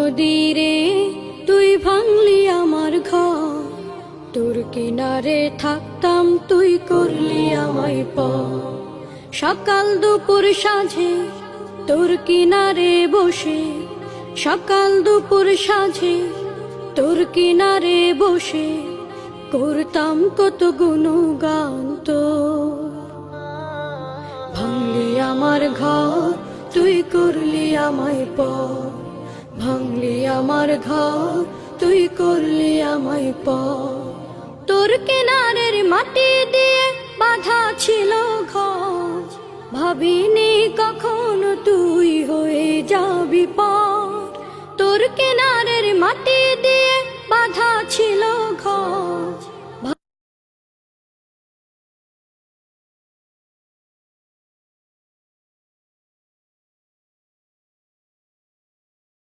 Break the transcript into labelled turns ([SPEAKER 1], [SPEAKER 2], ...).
[SPEAKER 1] নদীরে তুই ভাঙলি আমার ঘর, তোর কিনারে থাকতাম তুই করলি আমায় পর। সকাল দুপুর সাঁঝে তোর কিনারে বসে, সকাল দুপুর সাঁঝে তোর কিনারে বসে করতাম কত গুণগান তোর। ভাঙলি আমার ঘর তুই করলি আমায় পর, ভাঙলি আমার ঘর তুই করলি আমায় পর। তোর কিনারের মাটি দিয়ে বাঁধা ছিল ঘর, ভাবিনি কখনো তুই হয়ে যাবি পার। তোর কিনারের মাটি দিয়ে বাঁধা ছিল ঘর,